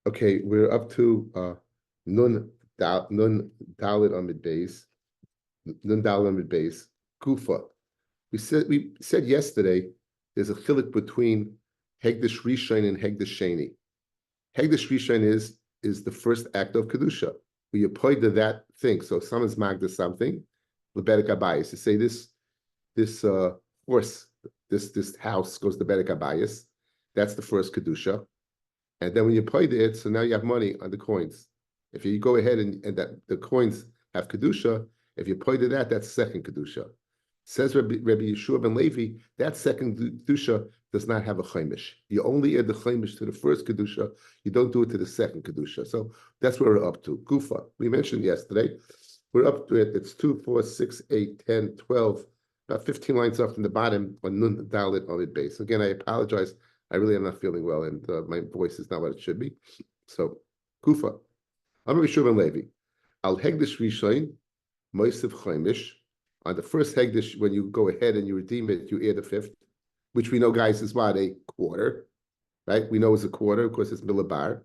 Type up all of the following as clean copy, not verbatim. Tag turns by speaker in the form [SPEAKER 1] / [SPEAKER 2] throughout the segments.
[SPEAKER 1] Okay, we're up to Nun Dalit Amid Base, Nun Dalit Amid Base, Kufa. We said yesterday there's a chilik between Hegdish Rishon and Hegdish Sheni. Hegdish Rishon is the first act of kedusha. We appoint to that thing. So if someone's magda something, lebedik abayis. To say this horse, this house goes to bedek abayis. That's the first kedusha. And then when you pay it, so now you have money on the coins. If you go ahead and that the coins have kedusha, if you pay to that, that's second kedusha. Says Rabbi Yeshua ben Levi, that second kedusha does not have a chaimish. You only add the chaimish to the first kedusha. You don't do it to the second kedusha. So that's where we're up to. Gufa. We mentioned yesterday. We're up to it. It's 2, 4, 6, 8, 10, 12, about 15 lines up from the bottom on Nun Dalit on it base. Again, I apologize. I really am not feeling well, and my voice is not what it should be. So, Kufa. I'm Rabbi Yeshua ben Levi. Al Hegdish Rishon, Moisiv Chaimish. On the first Hegdish, when you go ahead and you redeem it, you add a fifth, which we know, guys, is what? A quarter, right? We know it's a quarter, of course, it's Milabar.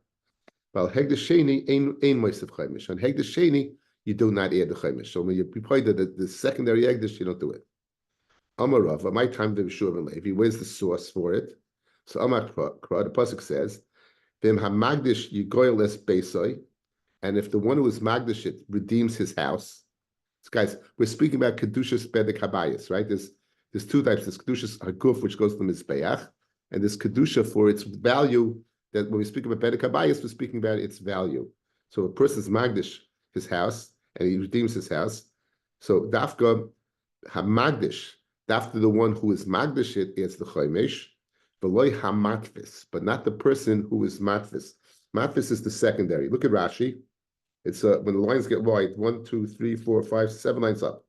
[SPEAKER 1] Well, Hegdish Sheni, Ein Moisiv Chaimish. On Hegdish Sheni, you do not add the Chaimish. So when you play the secondary Hegdish, you don't do it. Amarav, my time to Yeshua ben Levi, where's the source for it? So Amar Kra, the pasuk says, "Vim hamagdish yigoyel es beisoy," and if the one who is magdish it redeems his house. So guys, we're speaking about kedushas bedek habayis, right? There's two types. There's kedushas haguf, which goes to the mizbeach, and there's kedusha for its value. That when we speak about bedek habayis, we're speaking about its value. So a person's magdish his house and he redeems his house. So dafka hamagdish, after the one who is magdish it is the chaymesh. V'loy hamatvis, but not the person who is matvis. Matvis is the secondary. Look at Rashi. It's when the lines get wide, 1, 2, 3, 4, 5, 7 lines up.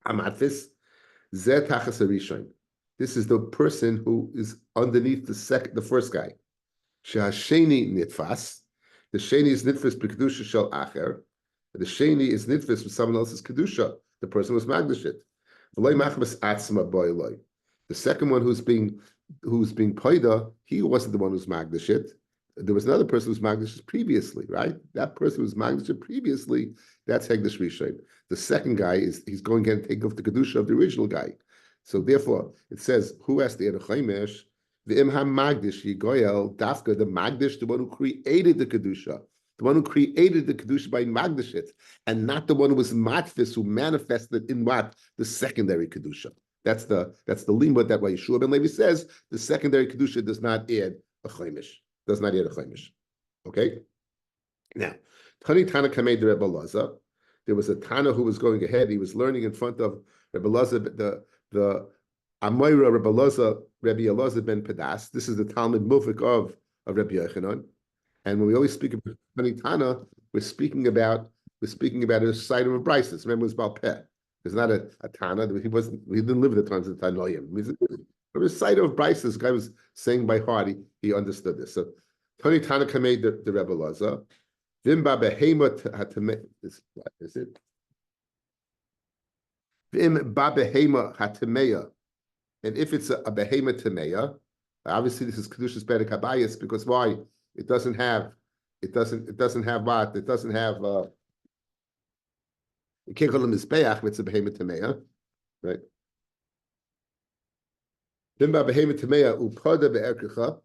[SPEAKER 1] Hamatvis, zeh tachas harishon. This is the person who is underneath the first guy. Shehasheni nitfas. The sheni is nitfas b'kedusha shel acher. The sheni is nitfas with someone else's kedusha. The person was magdashit. V'loy machmas atzma boyloi. The second one who's being paida, he wasn't the one who's magdashit. There was another person who's magdashit previously, right? That person who's magdashit previously, that's Hegdish Rishon. The second guy he's going to take off the kedusha of the original guy. So therefore, it says, who has the Erechaimish? The Imham Magdish, Yigoyel, Dafka, the Magdish, the one who created the kedusha. The one who created the kedusha by magdashit, and not the one who was matfis, who manifested in what? The secondary kedusha. That's the limud that way Yeshua ben Levi says the secondary kedusha does not add a chaimish. Does not add a chaimish. Okay. Now, Tani Tana Kamei de Rebbe Laza. There was a Tana who was going ahead. He was learning in front of Rebbe Laza, the Amoira Rebbe Laza, Rebbe Elazar ben Pedas. This is the Talmud Mufik of Rebbe Yochanan. And when we always speak about Tani Tana, we're speaking about a side of a Bryces. Remember, it was about Peh. There's not a Tana. He didn't live at the times of the Tanoim. It was a side of Bryce. This guy was saying by heart, he understood this. So Tani Tana Kamei the Rebbe Laza. Vimba behema hatame. Is it? Vim ba behema hatameya. And if it's a behema tameya, obviously this is kedushas bedek habayis, because why? It doesn't have what? It doesn't have you can't call him mizbeach, it's a behema tameya, right? Bimba behema tameya upada be'erkecha,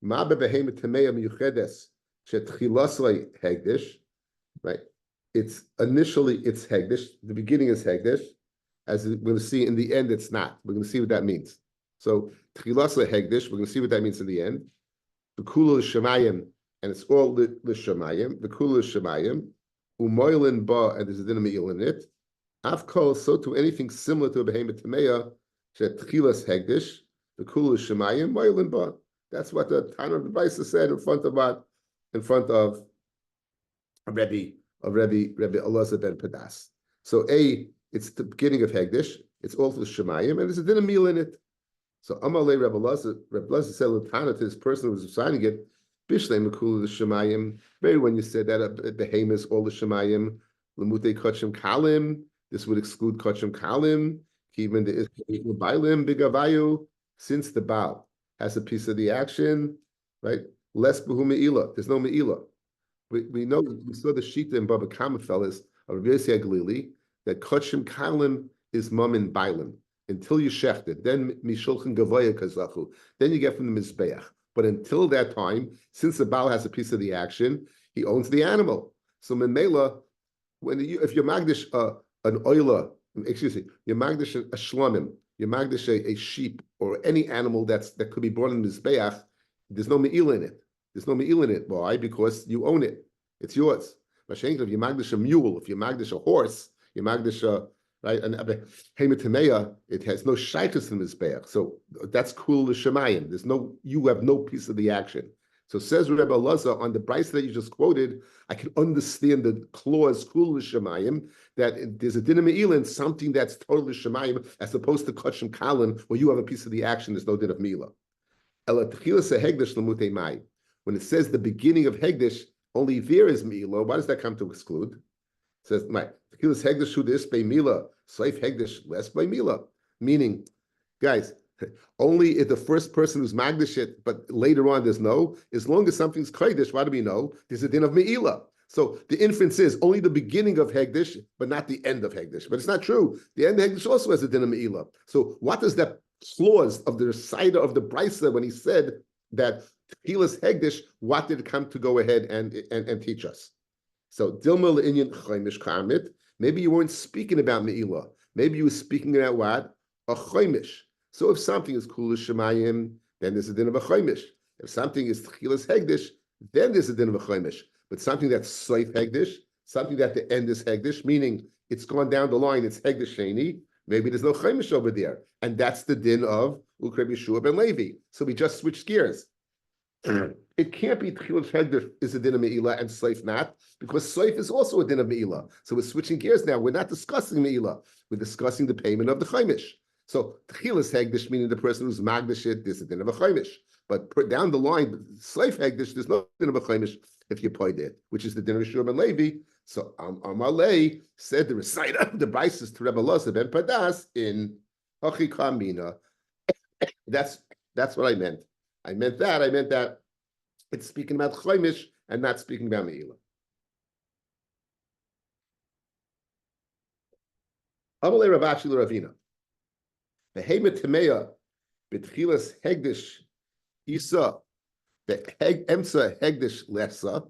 [SPEAKER 1] ma behema tameya miyuchedes shetchilasle hegdish, right? It's hegdish. The beginning is hegdish. As we're going to see in the end, it's not. We're going to see what that means. So tchilasle hegdish. We're going to see what that means in the end. The kula is shemayim, and it's all the shemayim. The kula is shemayim. Umoilin ba, and there's a dinamil in it. Afkol, so to anything similar to a behemoth tameya, shetchilas hegdish, the kula is shemayim, moilin ba. That's what the Tana of the Brisa said in front of Rabbi Elazar ben Pedas. So it's the beginning of hegdish. It's all for the shemayim, and there's a dinamil in it. So Amalei Rabbi Elazar said Latana to this person who was signing it, Bishlei Makula the Shemayim. Very when you said that behemoths, all the Shemayim, Lamute Kachim Kalim, this would exclude Kachim Kalim, even the Bailim Bigavayu, since the Baal has a piece of the action, right? less behu me'ila. There's no me'ila. We know, we saw the shita in Baba Kama fellas of Rabbi Yossi Galili that Kotshim Kalim is mum in Bailim until you shecht it. Then Mishulchan Gavoya Kazachu. Then you get from the Mizbeach. But until that time, since the Baal has a piece of the action, he owns the animal. So Memela, if you're Magdish an oila, excuse me, you're Magdish a shlamim, you're Magdish a sheep or any animal that could be born in the Mizbeach, there's no me'il in it. There's no me'il in it. Why? Because you own it. It's yours. If you Magdish a mule, if you Magdish a horse, you Magdish a right, and Hemetameya, it has no shaykhs in the Mizbeach. So that's cool l'shemayim. You have no piece of the action. So says Rebbe Elazar on the Bryce that you just quoted, I can understand the clause cool l'shemayim that there's a din me'ila in something that's totally shemayim as opposed to kachim kalim where you have a piece of the action. There's no din of mila. When it says the beginning of hegdish, only there is mila. Why does that come to exclude? It says my techilas hegdish who this by mila, saif hegdish less by mila. Meaning, guys, only if the first person who's magdish it, but later on there's no. As long as something's kodesh, why do we know? There's a din of meila. So the inference is only the beginning of hegdish, but not the end of hegdish. But it's not true. The end of hegdish also has a din of meila. So what does that clause of the reciter of the brisa when he said that techilas hegdish, what did it come to go ahead and teach us? So dilma le'inyan choimish karmit. Maybe you weren't speaking about meila. Maybe you were speaking about what? A choimish. So if something is kulish shemayim, then there's a din of a choimish. If something is techilas hegdish, then there's a din of a choimish. But something that's soif hegdish, something that the end is hegdish, meaning it's gone down the line, it's hegdish sheni, maybe there's no choimish over there. And that's the din of Ukreb Yeshua ben Levi. So we just switched gears. It can't be techilas hegdish is a din of meila and soif not, because soif is also a din of meila. So we're switching gears now. We're not discussing meila. We're discussing the payment of the choimish. So techilas hegdish, meaning the person who's magdish it, there's a din of a choimish. But down the line, slave hegdish, there's no din of a choimish if you paid it, which is the din of Yeshua ben Levi. So Amalei said the reciter of the Baisis to Rebbe Elazar ben Padas in Hachi Kamina. That's what I meant. I meant that it's speaking about choimish and not speaking about meila. Amalei Ravashi l'Ravina. The Hema Tameya B'tchilas Hegdish Isa, the Emsa Hegdish Lesa,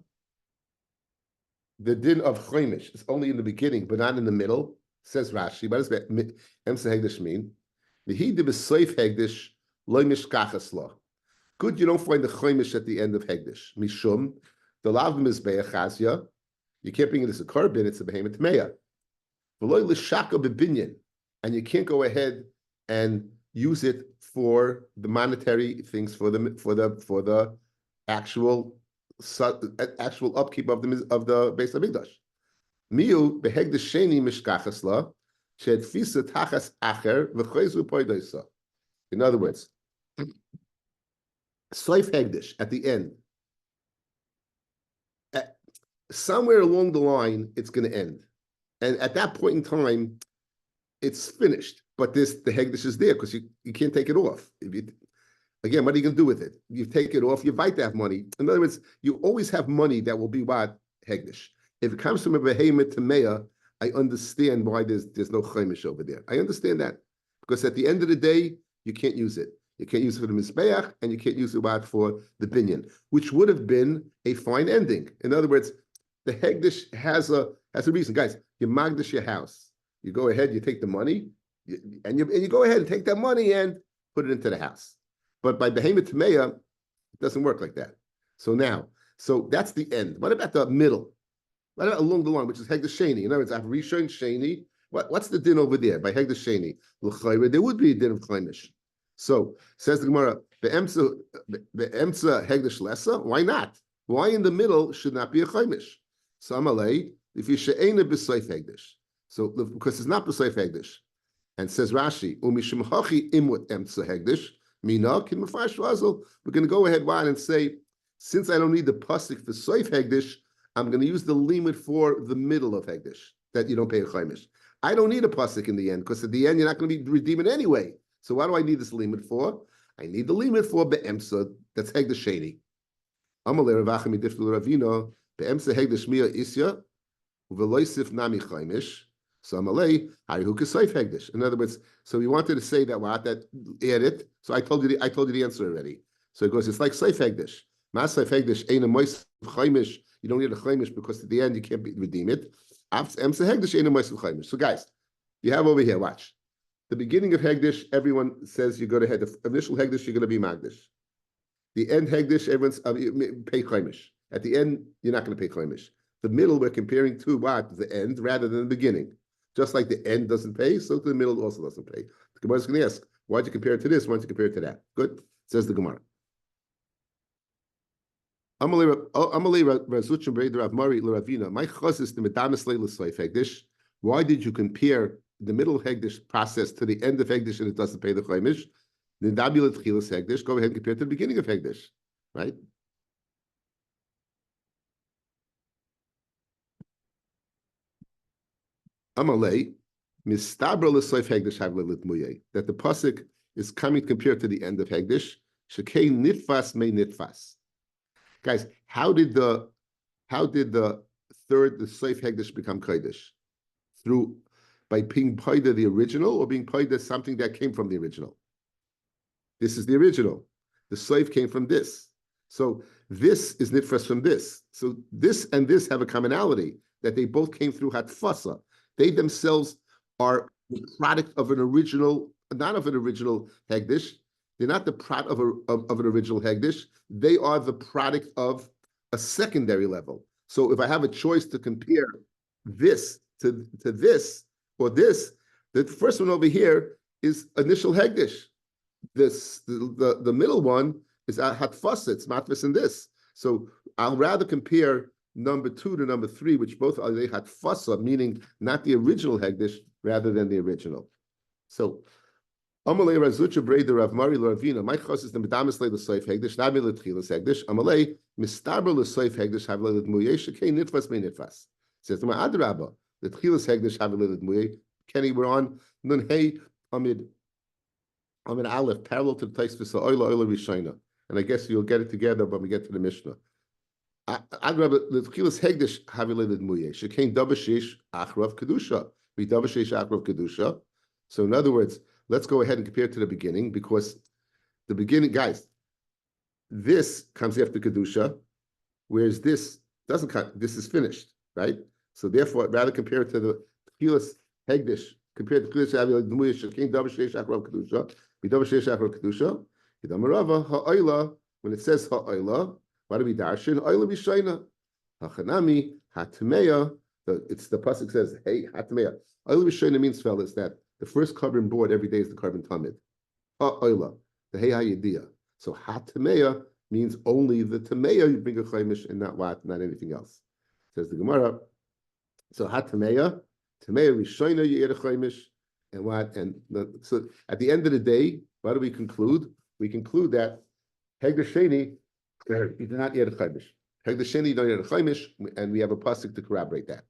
[SPEAKER 1] the din of choimish is only in the beginning, but not in the middle. Says Rashi. What does Emsa Hegdish mean? The He de B'Seif Hegdish Lo Mishkachas Lo. Good, you don't find the choimish at the end of Hegdish. Mishum, the Lav Mizbeach Chazya, you can't bring it as a carbon, it's a Behema Tameya. V'lo L'Shaka B'Binyan, and you can't go ahead and use it for the monetary things for the actual upkeep of the Beis Hamikdash. Miu behegdish sheni mishkachas la shed fisa tachas acher v'choizu poidoisa. In other words, soif hegdish at the end. Somewhere along the line, it's going to end, and at that point in time, it's finished. But the hegdish is there because you can't take it off. Again, what are you going to do with it? You take it off, you might have money. In other words, you always have money that will be what? Hegdish. If it comes from a behemoth to Meah, I understand why there's no choimish over there. I understand that. Because at the end of the day, you can't use it. You can't use it for the Mizbeach, and you can't use it for the binyan, which would have been a fine ending. In other words, the hegdish has a reason. Guys, you magdish your house. You go ahead, you take the money, and you go ahead and take that money and put it into the house. But by behemoth Tameya, it doesn't work like that. So that's the end. What about the middle? What about along the line, which is Hegdish Sheni? In other words, I have Rishon Sheni. What's the din over there by Hegdish Sheni? There would be a din of Chaimish. So says the Gemara, the Emsa Hegdish Lesa. Why not? Why in the middle should not be a Chaimish? So Amalei, if you she'ena b'soif Hegdish. So because it's not b'soif Hegdish. And says Rashi, Umishim Hachi Imut Emsa Hegdish. Mina kin mafash razel. We're going to go ahead and say, since I don't need the pasuk for soif hegdish, I'm going to use the limit for the middle of hegdish that you don't pay a chaimish. I don't need a pasuk in the end because at the end you're not going to be redeeming anyway. So what do I need this limit for? I need the limit for be'emsa. That's hegdish sheni. Amalei Ravachim Midiflu Ravina be'emse hegdish mia isya uveloisif nami chaimish. So Amalei Harihu Kesayf hegdish. In other words, so we wanted to say that add it. So I told you the answer already. So it goes, it's like Sayf hegdish. Mas Sayf hegdish ain't a moisif chaimish. You don't need a chaimish because at the end you can't redeem it. Emse hegdish ain't a moisif chaimish. So guys, you have over here, watch. The beginning of Hegdish, everyone says you go to head. The initial Hegdish, you're going to be Magdish. The end Hegdish, everyone's pay Chaimish. At the end, you're not going to pay Chaimish. The middle, we're comparing to what? The end rather than the beginning. Just like the end doesn't pay, so the middle also doesn't pay. The Gemara is going to ask, why'd you compare it to this? Why'd you compare it to that? Good, says the Gemara. Why did you compare the middle Hegdish process to the end of Hegdish and it doesn't pay the Chaimish? The Dabulat Chilas Hegdish, go ahead and compare it to the beginning of Hegdish, right? Amalei, Mistabra L'Soif Hegdish Havlelit Muyeh, that the pasuk is coming compared to the end of Hegdish. Shekei Nitfas May Nitfas. Guys, how did the Soif Hegdish become Kodesh? By being paida the original or being paida something that came from the original? This is the original. The slave came from this. So this is nitfas from this. So this and this have a commonality, that they both came through hatfasa. They themselves are the product of an original, not of an original hegdish. They're not the product of an original hegdish. They are the product of a secondary level. So if I have a choice to compare this to this, or this, the first one over here is initial hegdish. The middle one is hatfasa, it's matvis in this. So I'll rather compare number 2 to number 3, which both are they hatfasa, meaning not the original hegdish, rather than the original. So Amalei Razucha Breda Rav Mari Ravina, my chos is the medamis le l'soif hegdish, not me l'tchilas hegdish. Amalei mistaber l'soif hegdish have le l'dmuyesh shekei nitfas me nitfas. Says to my adrabah. The Tchilas Hegdish Havilid Muye. Kenny, we're on Nun Hey Amid Aleph, parallel to the Taisvis Oila Rishayna. And I guess you'll get it together when we get to the Mishnah. The Tchilas Hegdish Havilid Muye. Shekain Dabashish Achrav Kedusha. We Dabashish Achrav Kedusha. So in other words, let's go ahead and compare it to the beginning, because the beginning, guys, this comes after Kedusha, whereas this doesn't come, this is finished, right? So therefore, rather compare it to the Tchilas Hegdish, compare it to Tchilas Hegdish, King Dabashish Achrav Kedusha, we Dabashish Achrav Kedusha, Yidamarava Ha'oila. When it says Ha'oila, what do we darshan? Oila B'Shayna, Hachanami Hatmeya. It's the pasuk says, hey Hatmeya. Oila B'Shayna means, fellas, that the first carbon board every day is the carbon tamid. Ha'oila, the Hey Hayidiyah. So Hatmeya means only the Tameya you bring a chaimish, and not what, not anything else. Says the Gemara. So Hatameya, Tameya Rishayna you eat a chaimish, and what? So at the end of the day, what do we conclude? We conclude that Hegdish Sheni, you do not eat a chaimish. Hegdish Sheni, you don't eat a chaimish, and we have a pasuk to corroborate that.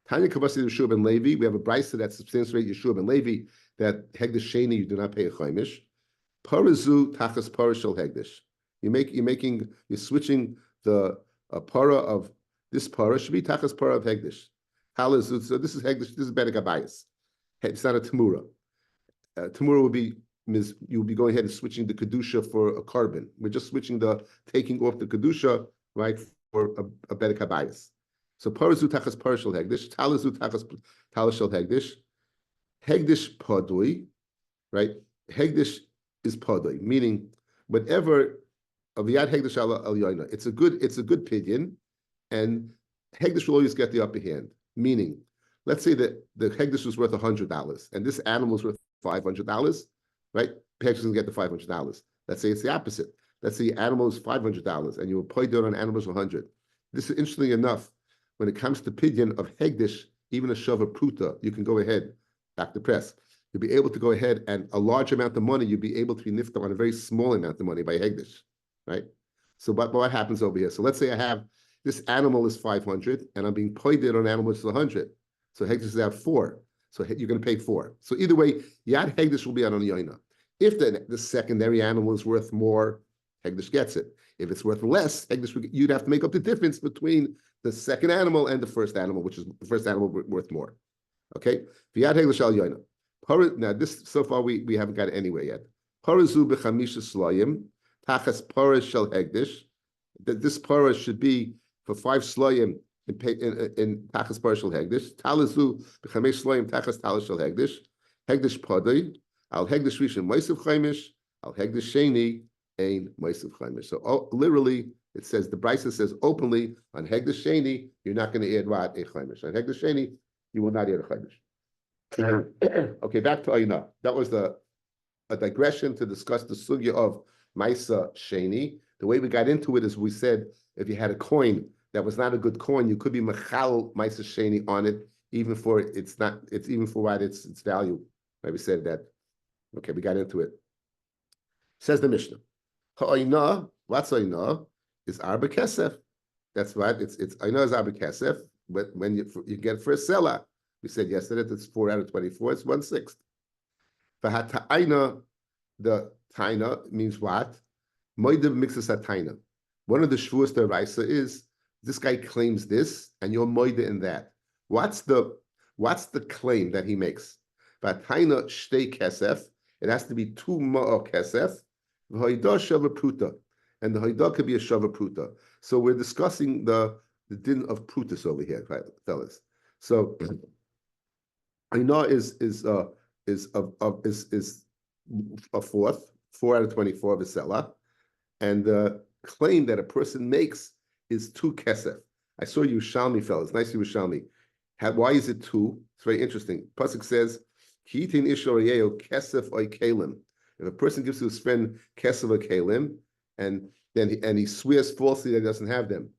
[SPEAKER 1] Tanya Kavasi Yeshua ben Levi, we have a brisa that substantiates Yeshua ben Levi that Hegdish Sheni you do not pay a chaimish. Parazu tachas parashal Hegdish. You're switching the para of this para should be tachas para of Hegdish. So this is Hegdish, this is Bedek Abayis. It's not a Tamura. Tamura would be, you'll be going ahead and switching the Kedusha for a carbon. We're just switching taking off the Kedusha, right, for a Bedek Abayis. So parazu tachas parashal Hegdish, talazu tachas talashal Hegdish. Hegdish padui, right? Hegdish is padui, meaning whatever of Yad Hegdish al Yoina. It's a good pidyon, and Hegdish will always get the upper hand. Meaning, let's say that the Hegdish was worth $100, and this animal is worth $500, right? Hegdish doesn't get the $500. Let's say it's the opposite. Let's say the animal is $500, and you were paid down on animals $100. This is interesting enough. When it comes to pidyon of Hegdish, even a shava pruta, you can go ahead, back to press. You'll be able to go ahead, and a large amount of money, you'll be able to be nifta on a very small amount of money by Hegdish, right? So but what happens over here? So let's say I have this animal is 500, and I'm being paid on animals is 100. So Hegdish is at 4. So you're going to pay 4. So either way, Yad Hegdish will be on Yoina. If the secondary animal is worth more, Hegdish gets it. If it's worth less, Hegdish, you'd have to make up the difference between the second animal and the first animal, which is the first animal worth more. Okay? Now, this so far we haven't got anywhere yet. Parazu b'chamisha slayim, tachas parash shel Hegdish. That this parash should be for 5 slayim in tachas parash shel Hegdish. Talazu b'chamesh slayim tachas talash shel Hegdish. Hegdish padai, al Hegdish rishon ma'isiv chaimish, al Hegdish sheni ein ma'isiv chaimish. So literally, it says, the Brisa says openly, on Hegdish sheni, you're not going to add what? A chaimish. On Hegdish sheni, you will not add a chaimish. Okay, back to Ayna. That was a digression to discuss the sugya of Maisa Sheni. The way we got into it is we said, if you had a coin that was not a good coin, you could be machal Maisa Sheni on it, even for it's even for what its value. Right, we said that. Okay, we got into it. Says the Mishnah. Ha'ayna, what's Ayna? Is Arba Kesef. That's right. It's Ayna is Arba Kesef, but when you get for a seller, we said yesterday it's 4 out of 24, it's 1/6. Ta'ayna, the taina means what? Moidev mixes a taina. One of the shvuas deraisa is this guy claims this, and you're moide in that. What's the claim that he makes? Taina shtei kesef. It has to be 2 ma'a kesef. V'hoidah shava pruta, and the hoidah could be a shava pruta. So we're discussing the din of prutas over here, right, fellas. So Aina is a fourth, 4 out of 24 of a seller, and the claim that a person makes is 2 kesef. I saw Yerushalmi, fellas. Nice Yerushalmi. Why is it 2? It's very interesting. Pasuk says, "Kitin ishorayeo kesef oy kalim." If a person gives to his friend kesef or kalim, and he swears falsely that he doesn't have them,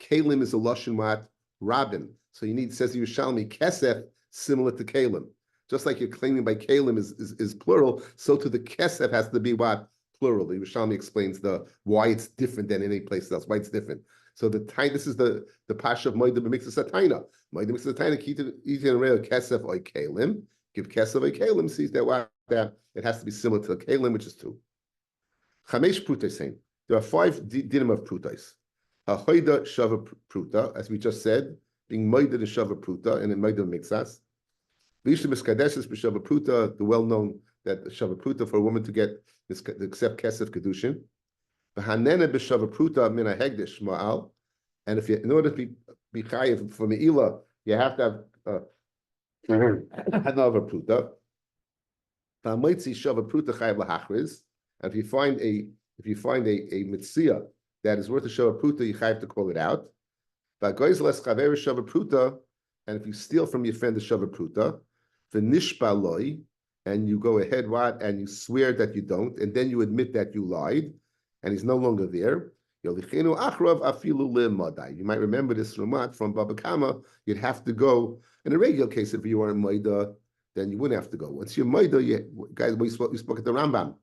[SPEAKER 1] kalim is a lashon what? Rabin. So you need, says Yerushalmi, kesef similar to kalim. Just like you're claiming by kalim is plural, so to the kesef has to be what? Plural. The Yerushalmi explains why it's different than any place else, why it's different. So this is the pasha of Moedim b'mixas ataina. Moedim b'mixas ataina kitin reo kesef oy kalim. Give kesef oy kalim, sees that it has to be similar to the kalim, which is 2. Chamesh prutais. There are 5 dinim of prutais. Hahoida shava pruta, as we just said, being moeded in shava pruta and in moedim mixas. V'ishta miskadeshes b'shava pruta, the well-known that shava pruta for a woman to get accept kesef kedushin. V'hanene b'shava pruta min hegdish ma'al, and if in order to be chayiv for meila, you have to have another pruta. V'hamoitzi shava pruta chayiv lahachriz, and if you find a Metzia that is worth a shava pruta, you have to call it out. V'goiz les chaver shava pruta, and if you steal from your friend the shava pruta, v'nishba loy, and you go ahead and you swear that you don't, and then you admit that you lied, and he's no longer there. You might remember this remark from Baba Kama. You'd have to go in a regular case if you weren't Maida, then you wouldn't have to go. Once you're Maida, guys, we spoke at the Rambam.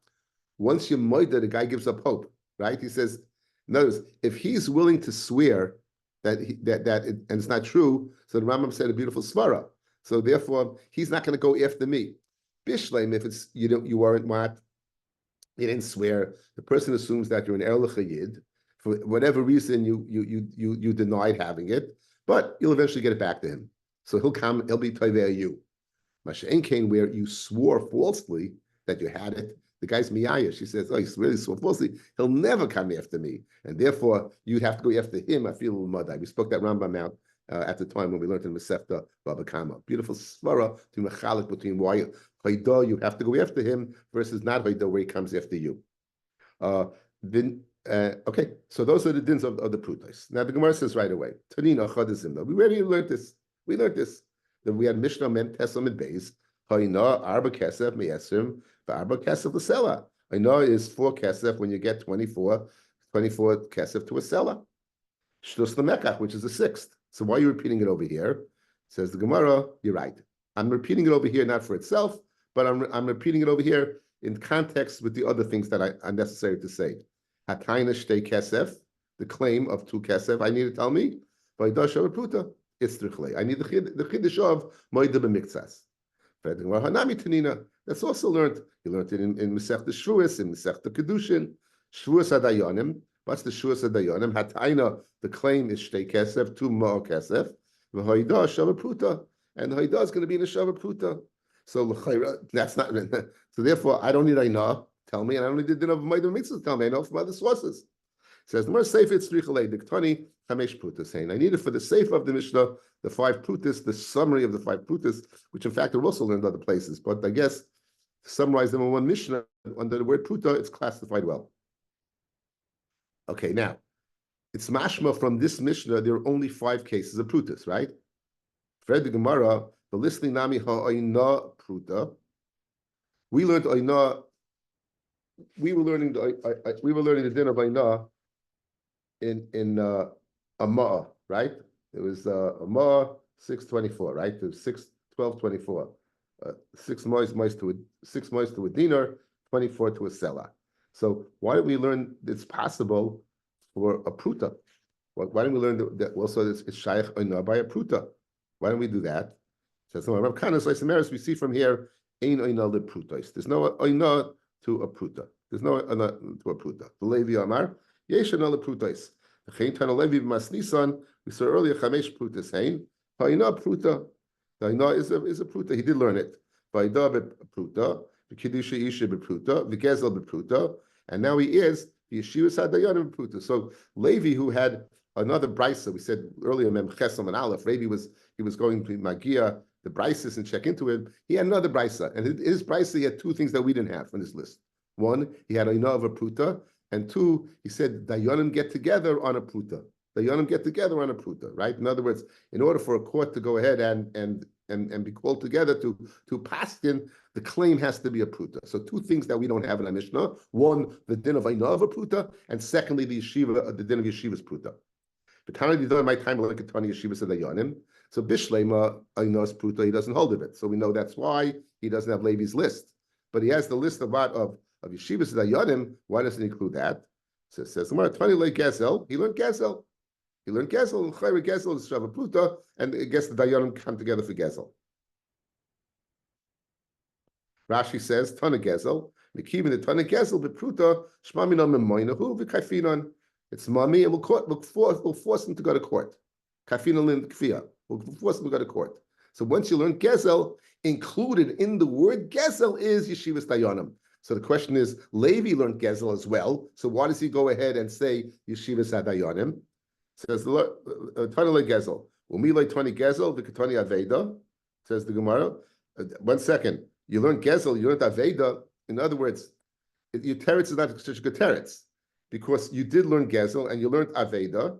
[SPEAKER 1] Once you're Maida, the guy gives up hope, right? He says, notice, if he's willing to swear and it's not true, so the Rambam said a beautiful svara. So therefore, he's not going to go after me. Bishleim, if it's you weren't what, you didn't swear. The person assumes that you're an erlich yid for whatever reason you denied having it, but you'll eventually get it back to him. So he'll be taveh you. Masha'en kain, where you swore falsely that you had it. The guy's miyaya. She says, "Oh, he really swore falsely. He'll never come after me, and therefore you'd have to go after him." I feel a little muddy. We spoke that Rambam out at the time when we learned in Masechta Baba Kama. Beautiful svara to mechalik between why Haidah you have to go after him versus not Haidah where he comes after you. Okay, so those are the dins of the prutais. Now the Gemara says right away, Tanina Chadazimna. We already learned this. We learned this. That we had Mishnah Mem Tesla and Beis. Haina Arba Kesef Meyesrim Arba Kesef L'Sela. Haina is 4 Kesef when you get 24 Kesef to a Sela. Shtus Lemekach, which is the 6th. So why are you repeating it over here? Says the Gemara, you're right. I'm repeating it over here not for itself, but I'm repeating it over here in context with the other things that are necessary to say. Hakaina shtei kesef, the claim of 2 kesef. I need to tell me. Vaydash pruta. It's trichle. I need the chiddush of moedah b'miktsas. Hanami tanina. That's also learned. You learned it in Masechta Shvuos, in Masechta Kedushin. Shvuas Adayonim. What's the Shvuas Adayonim? Hataina, the claim is Shtei Kesef, 2 Ma'ah Kesef. V'hoida Shava Pruta. And the Hoida is going to be in a Shava Pruta. So that's not, so therefore I don't need Aina, tell me, and I don't need the din of Maidim Mitzvah, tell me, I know from other sources. It says, the more safe it's Tzrichalei, Diktani, Chamesh Prutas, saying, I need it for the safe of the Mishnah, the 5 Prutas, the summary of the 5 Prutas, which in fact are also learned other places, but I guess to summarize them in one Mishnah, under the word Pruta, it's classified well. Okay, now, it's mashma from this Mishnah, there are only 5 cases of Prutas, right? Fred the Gemara, the listening Nami ha'ayna Pruta, we learned Ayna, we were learning the din of Ayna in a Ma'ah, right? It was a Ma'ah 624, right? It was 6:12:24. 6 mice to a dinar, 24 to a selah. So why don't we learn it's possible for a pruta? Why don't we learn that also it's shaykh Ayna by a pruta? Why don't we do that? Says no. Rav Kanas Leisemeres, we see from here ein Ayna le prutais. There's no Ayna to a pruta. There's no Ayna to a pruta. The Levi Amar yesh Ayna le prutais. The Chein Tana Levi Masnisan. We saw earlier chamesh prutas hein. Ayna pruta. The Ayna is a pruta. He did learn it. Vayda bepruta, v'kiddusha isha bepruta, v'gezel bepruta, and now he is the yeshivas hadayanim bepruta. So Levi, who had another brisa, we said earlier, Mem Chesam and Aleph, he was going to Magia, the brises, and check into him. He had another brisa, and his brisa, he had 2 things that we didn't have on this list. 1, he had Ayna of a pruta, and 2, he said Dayanim get together on a pruta. Dayanim get together on a pruta, right? In other words, in order for a court to go ahead and be called together to paskin, the claim has to be a pruta. So 2 things that we don't have in our Mishnah: 1, the din of Ayna of a pruta, and secondly, the din of yeshiva's pruta. But Tana did my time like a Tani yeshiva said Dayanim. So Bishlema Ayna's pruta, he doesn't hold of it. So we know that's why he doesn't have Levi's list. But he has the list of yeshivas Dayanim. Why doesn't he include that? So it says Tani le Gezel. He learned Gezel. He learned Gezel, and Chayre Gezel is Shava Pruta, and I guess the Dayanim come together for Gezel. Rashi says, Tana Gezel, Nikivin the Tana Gezel, Bepruta, Shmamina Memoinahu, Vikaifinon. It's mommy, and we'll force him to go to court. Kaifinon in Kfia. We'll force him to go to court. So once you learn Gezel, included in the word Gezel is Yeshivas Dayanim. So the question is, Levi learned Gezel as well, so why does he go ahead and say Yeshivas Dayanim? Says the Tani Gezel. Umilay 20 Gezel, the Katani Aveda, says the Gemara. 1 second. You learn Gezel, you learned Aveda. In other words, your teretz is not such a good teretz, because you did learn Gezel and you learned Aveda,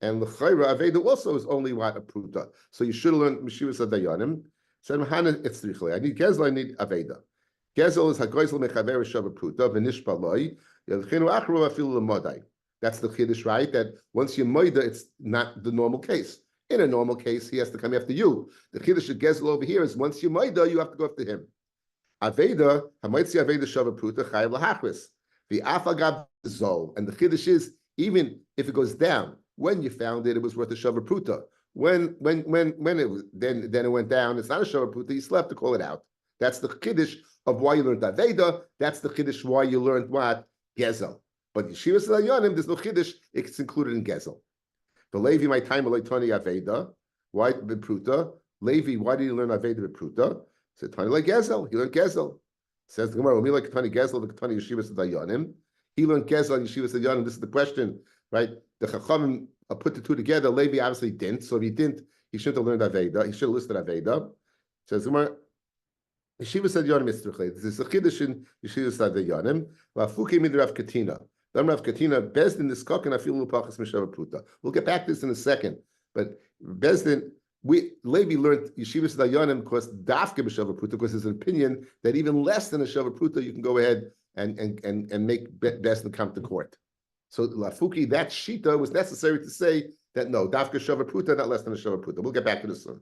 [SPEAKER 1] and the Chayra Aveda also is only what a pruta. So you should have learned Meshivas Dayanim. Said Mahana Etzrichle. I need Gezel, I need Aveda. Gezel is Hagoizel Mechaver Shava Pruta, V'nishpaloi, Yelchinu Achro Afilu L'modai. That's the chiddush, right? That once you moida, it's not the normal case. In a normal case, he has to come after you. The chiddush of Gezel over here is once you moida, you have to go after him. Aveda, Metzia Aveda Shava Pruta Chayav Lahachris. The Afagav Zol, and the chiddush is even if it goes down, when you found it, it was worth a Shava Pruta. When it was then it went down, it's not a Shava Pruta. You still have to call it out. That's the chiddush of why you learned Aveda. That's the chiddush why you learned what Gezel. But Yeshivas Dayanim, there's no chiddush, it's included in Gezel. The Levi, my time, Tani Aveda. Why Bepruta? Levi, why did he learn Aveda Bepruta? Said Tani like Gezel. He learned Gezel. Says the Gemara, like Tani Gezel, the Tani Yeshivas Dayanim. He learned Gezel and Yeshivas Dayanim. This is the question, right? The Chachamim put the 2 together. Levi obviously didn't. So if he didn't, he shouldn't have learned Aveda. He should have listed Aveda. Says the Gemara, Yeshivas Dayanim is This is a chiddush in Yeshivas Dayanim. Lafuki midrav Katina. Rav Katina, Bezdin is and I feel Lupachas Mishava Pruta. We'll get back to this in a second. But Bezdin, Levi learned Yeshivas Dayanim because Dafke Mishava Pruta, because there's an opinion that even less than a Shava Pruta, you can go ahead and make Bezdin come to court. So Lafuki, that Shita was necessary to say that no, Dafke Shava Pruta, not less than a Shava Pruta. We'll get back to this soon.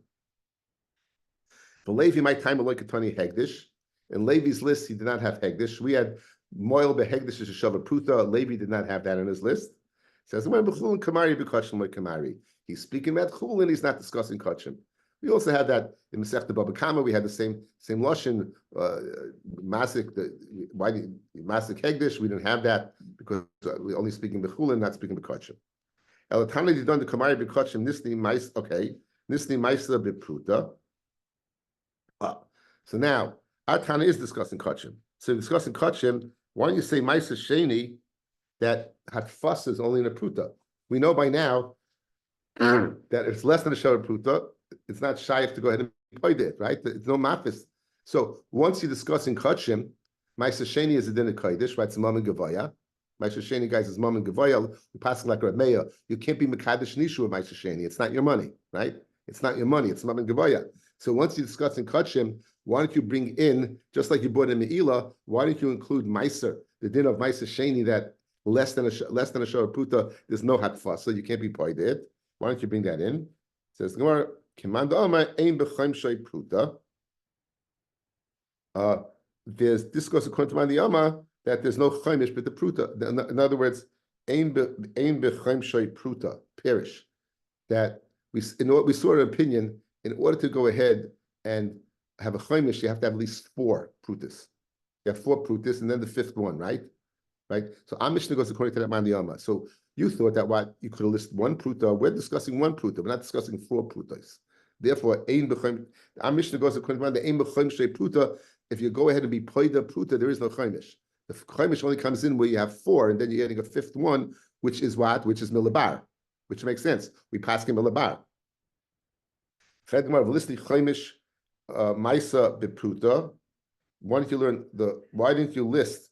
[SPEAKER 1] For Levi, my time of Katani Hegdish. In Levi's list, he did not have Hegdish. We had Moil behegdish is a shava pruta. Levi did not have that in his list. Says He's speaking about chul and he's not discussing kachim. We also had that in Masechta Baba Kama. We had the same lashon masik. Why masik hegdish? We didn't have that because we're only speaking bechulin, not speaking bekachim. Elatana did done the kamari bekachim nisni mais. Okay, nisni maisa bepruta. So now our Tana is discussing kachim. So discussing kachim. Why don't you say maisa sheni that hatfas is only in a pruta? We know by now that it's less than a shava pruta. It's not shaykh to go ahead and pay it, right? It's no mafis. So once you're discussing kachim, maisa sheni is a din of kodesh, right? It's mom and gavaya. Maisa sheni, guys, is mom and gavaya. We passing like Rabbi. You can't be mekadesh nishu with maisa sheni. It's not your money, right? It's not your money. It's mom and gavaya. So once you're discussing kachim, why don't you bring in, just like you brought in Me'ila, why don't you include Meiser, the din of Meiser Sheni, that less than a Shor Puta, there's no hatfa, so you can't be paid it. Why don't you bring that in? It says, Gemara, Kimanda Amar, Ein B'chaim Shoy Pruta. There's discourse according to Mandi Amar that there's no chaimish but the pruta. In other words, Ein B'chaim Shoy Pruta, perish. That we saw an opinion, in order to go ahead and have a chaimish, you have to have at least 4 prutas. You have 4 prutas, and then the 5th one, right? Right. So our Mishnah goes according to that Mandiyama. So you thought that what you could have listed 1 pruta. We're discussing 1 pruta. We're not discussing 4 prutas. Therefore, our Mishnah goes according to the ein b'chaim shrei pruta. If you go ahead and be poida pruta, there is no chaimish. The chaimish only comes in where you have 4, and then you're adding a 5th one, which is what? Which is milibar, which makes sense. We pass him milibar. Chedmar v'listi chaimish. Maisa bepruta. Why didn't you list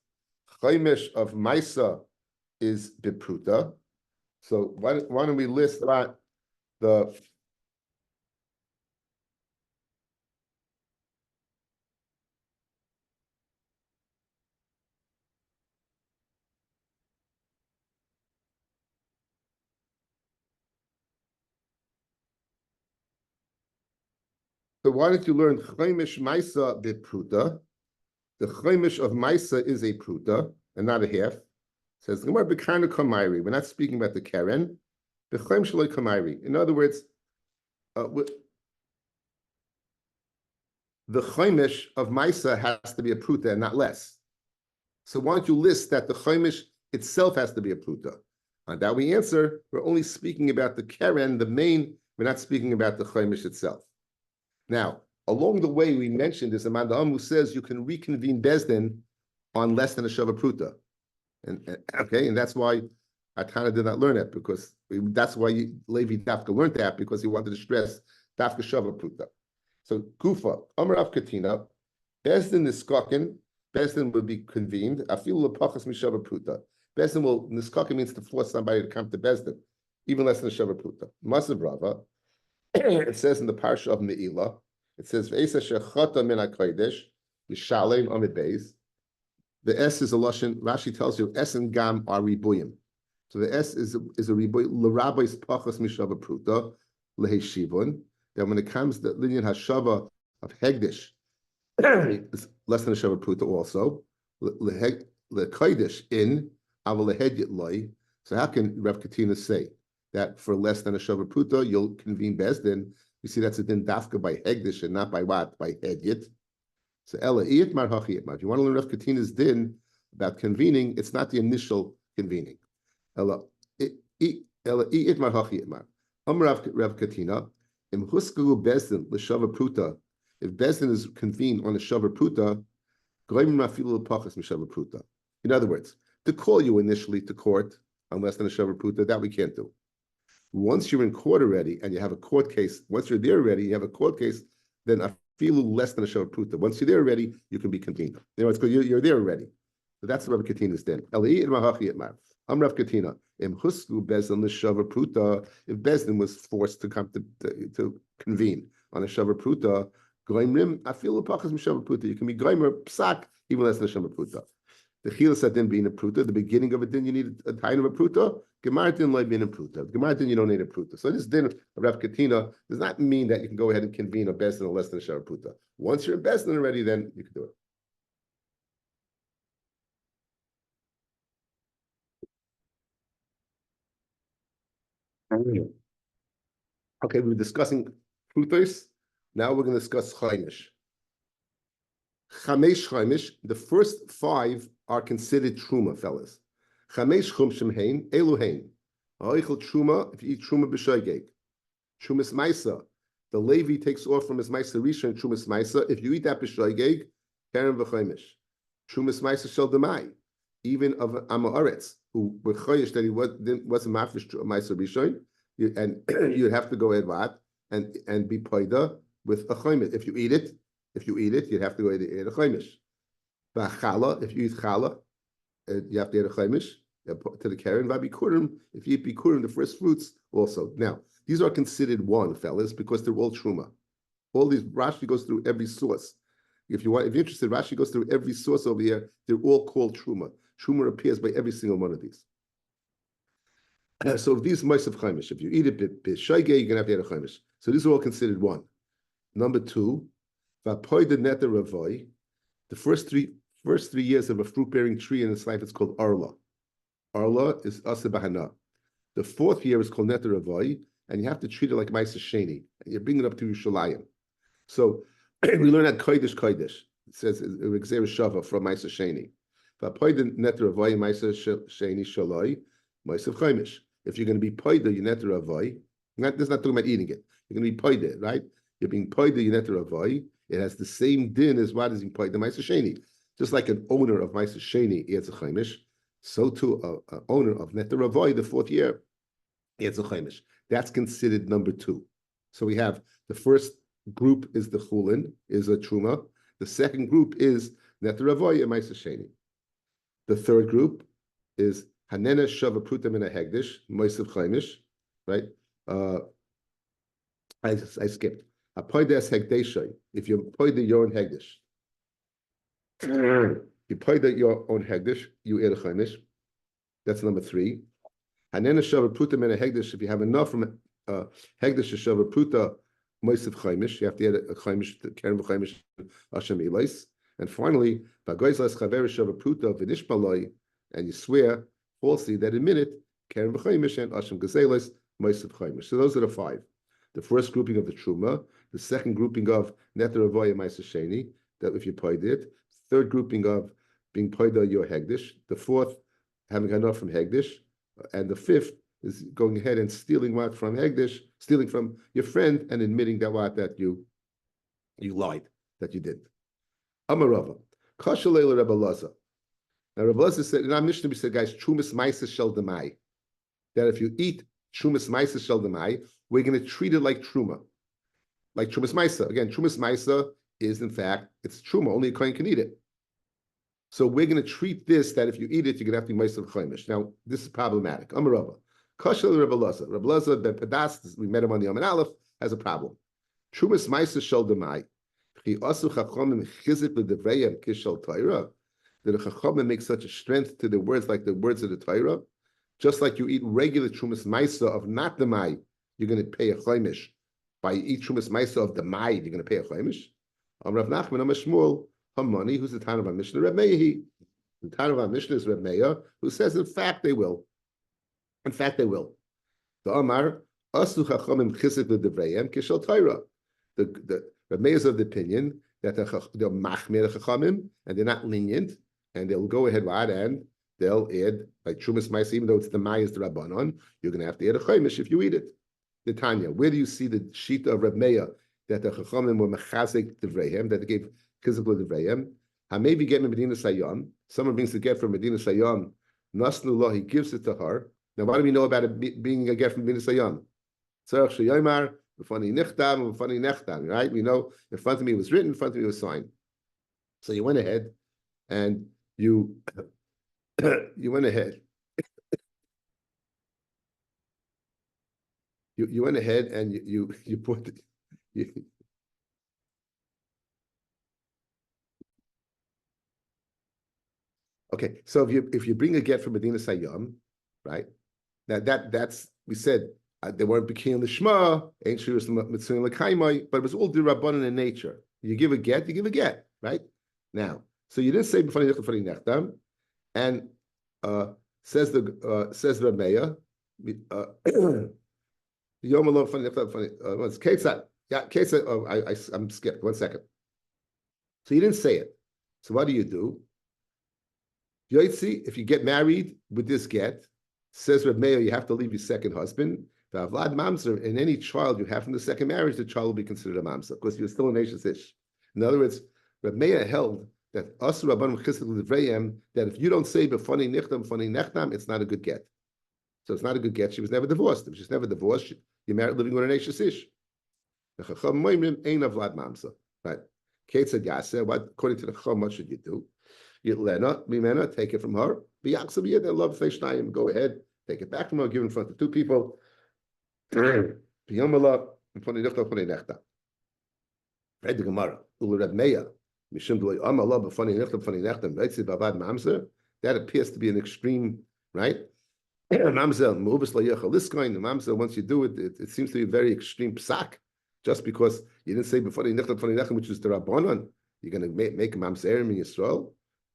[SPEAKER 1] chaimish of Maisa is bepruta? So why don't we list that the So why don't you learn chaimish Maisa bepruta? The chaimish of Maisa is a pruta and not a half. It says Gemara b'karna kamairi. We're not speaking about the keren. B'chaim shaloi kamairi. In other words, the chaimish of Maisa has to be a pruta and not less. So why don't you list that the chaimish itself has to be a pruta? On that we answer, we're only speaking about the keren, the main. We're not speaking about the chaimish itself. Now, along the way, we mentioned this Amanda who says you can reconvene Bezdin on less than a Shava Pruta. And that's why Atana did not learn it, because that's why Levi Dafka learned that, because he wanted to stress Dafka Shava Pruta. So Kufa, Amar Av Katina, Bezdin Niskakin, Bezdin will be convened. Afilu Lepachas Mishava Pruta. Bezdin will, Niskakin means to force somebody to come to Bezdin, even less than a Shava Pruta. Masav Rava. It says in the parsha of Me'ila, it says Ve'esa shechata min hakodesh yishalem amid beis. The S is a lashon. Rashi tells you S and Gam are ribuyim. So the S is a ribuy. L'rabbeis pachas mishava pruta leheshivon. That when it comes to the linyan hashava of hegdish, it's less than a shava pruta also. Lekodesh in aval lehedyet loy. So how can Rav Katina say that for less than a Shava Pruta, you'll convene Bezdin? You see, that's a din dafka by Hegdish and not by what? By Hedyet. So Ella, Iyitmar Hachiyitmar. If you want to learn Rav Katina's din about convening, it's not the initial convening. Ella, Iyitmar Hachiyitmar. Rav Katina, Im Huskagu Bezdin, L'Shava Pruta. If Bezdin is convened on a Shava Pruta, Goyim Rafilu L'Pachas Mishava Pruta. In other words, to call you initially to court on less than a Shava Pruta, that we can't do. Once you're in court already and you have a court case, once you're there already, you have a court case, then I feel less than a Shava Pruta. Once you're there already, you can be convened. You know, it's because you're there already. So that's Rav Katina's din. I'm Rav Katina. Im husku Bezdin l'Shava Pruta. If Bezdin was forced to come to convene on a Shava Pruta, goimrim I feel l'pachas m'Shava Pruta. You can be goimer psak even less than a Shava Pruta. The chilas din being a pruta, the beginning of a din, you need a time of a pruta. Gemara din like being a pruta. Gemara din, you don't need a pruta. So this din of Rav Katina does not mean that you can go ahead and convene a bezdin or less than a shava pruta. Once you're in bezdin already, then you can do it. Okay, we were discussing prutas. Now we're going to discuss chaimish. Chamesh chaimish. The first 5 are considered truma, fellas. Chamesh chum shemhein eluhein. Ha'oichel truma if you eat truma b'shoigeg. Trumas maisa. The Levi takes off from his maisa rishon trumas maisa. If you eat that b'shoigeg, keren v'chaimish. Trumas maisa shel demai. Even of Amoritz, who were chayish that he wasn't mafish maisa rishon, and you'd have to go ahead and be paida with a chaimish. If you eat it, you'd have to go ahead and eat a chaimish. Challah, if you eat challah, you have to eat a chaimish to the keren. Bikurim, if you eat bikurim, the first fruits also. Now, these are considered one, fellas, because they're all truma. All these Rashi goes through every source. If you're interested, Rashi goes through every source over here. They're all called truma. Truma appears by every single one of these. So these mice of chaimish, if you eat it b'shaygei, you're gonna have to eat a chaimish. So these are all considered one. Number 2, vapoy the neta ravoy. The first three years of a fruit-bearing tree in its life is called arla. Arla is asa bahana. The 4th year is called neta ravoy, and you have to treat it like ma'aser sheni, and you bring it up to Yerushalayim. So we learn that kodesh. It says Gzeir Shava from ma'aser sheni. Vapoy the neta ravoy ma'aser sheni shaloi ma'aser chaimish. If you're going to be paida, you neta ravoy. This is not talking about eating it. You're going to be paida, right? You're being paida, you neta ravoy. It has the same din as what is being paida ma'aser sheni. Just like an owner of ma'aser sheni eats a chaimish, so too an owner of neta ravoy the 4th year eats a chaimish. That's considered number 2. So we have the first group is the chulin, is a truma. The second group is neta ravoy and ma'aser sheni. The third group is hanena shava pruta min hegdish moisav chaimish, right? I skipped. A poides hegdeshay. If you poide your own hegdish, you poide your own hegdish, you eat a chaimish. That's number 3. Hanena shava pruta min hegdish. If you have enough from hegdish shava pruta moisav chaimish, you have to eat a chaimish, keren v'chaimish Hashem ilais. And finally, v'goizlas chaver shava pruta v'nishmaloi, and you swear falsely that in minute keren v'chaimish and Hashem gazelis moisav chaimish. So those are the 5. The first grouping of the truma, the second grouping of neta ravoy and ma'aser sheni, that if you paid it, third grouping of being paida your hegdish, the 4th having enough from hegdish, and the 5th is going ahead and stealing what from hegdish, stealing from your friend and admitting that you lied, that you did. Amarava, kashalei Rabbi Laza. Now Rabbi Laza said, in our Mishnah we said, guys, trumas ma'aser shel demai, that if you eat trumas ma'aser shel demai, we're going to treat it like truma, like trumas ma'aser. Again, trumas ma'aser is in fact it's truma. Only a kohen can eat it. So we're going to treat this that if you eat it, you're going to have to be ma'aser chaimish. Now this is problematic. Amarava, kashal Rabbi Laza. Rabbi Laza ben Padas, we met him on the Yom and Aleph, has a problem. Trumas ma'aser shel demai. Chi asu chachamim chizik l'devrayim kishal Torah. Did the chachamim make such a strength to the words like the words of the Torah? Just like you eat regular trumas ma'aser of not the mai, you're going to pay a chaimish. By each trumas ma'aser of the mai, you're going to pay a chaimish. Rav Nachman Amar Shmuel Hamani, who's the Tan of our Mishnah, Reb Meir. The Tan of our Mishnah is Reb Meir, who says, in fact, they will. In fact, they will. The Amar Asu Chachamim Chizik L'Devrayim Kishal Torah. The Reb Meir is of the opinion that they're machmir Chachamim and they're not lenient, and they'll go ahead and they'll add like trumas ma'aser, even though it's the ma'is the rabbanon, you're going to have to add a chaimish if you eat it. The Tanya, where do you see the sheet of Reb Meir that the chachamim were mechazik devreihem, that they gave physical devreihem? Maybe get Medina Sayyam. Someone brings the get from Medina Sayyam. Nasnullah, he gives it to her. Now, why do we know about it being a get from Medina Sayyam? Tzarech sheyomar v'fani nichtam v'fani nechtam. Right? We know in front of me it was written, in front of me it was signed. So you went ahead and you went ahead. You went ahead and you put okay. So if you bring a get from Medina Sayyam, right? That's we said they weren't became the Shema, ain't sure Mitzvah L'Kaimai, but it was all Rabbanan in nature. You give a get, right? Now, so you didn't say b'fani nechtam, and says Rabbi Meir, Yom Alon funny. It's Ketzat. Yeah, case. Oh, I'm skipped. 1 second. So you didn't say it. So what do? Yoitzi, if you get married with this get, says Reb Meir, you have to leave your second husband. Vlad Mamzer, in any child you have from the second marriage, the child will be considered a Mamzer because you're still a nation's ish. In other words, Reb Meir held that Asur Rabbanim Chesed L'Divrayim, that if you don't say B'fani Nechdam, it's not a good get. So it's not a good get. She was never divorced. If she's never divorced, you're married living with a nation's ish. The Chacham Moimrim ain't a Vlad Mamzer. Right? Kate said, Yaseh, what, according to the Chacham, what should you do? Yitlena, Mimena, take it from her. B'yaksab yid, and love Feishnayim, go ahead, take it back from her, give it in front of two people. B'yamala, P'nei Nechta, P'nei Nechta. Read the Gemara. Ulu Reb Meir, Mishum D'loi Amala, B'nei Nechta, P'nei Nechta, Metzia Bavad Mamzer. That appears to be an extreme, right? Mamzer, M'ubis L'yecha Liskoin, the Mamzer, once you do it, it seems to be a very extreme psak, just because you didn't say B'nei Nechta, P'nei Nechta, which is the Rabbanon. You're going to make a Mamzerim in Yisrael.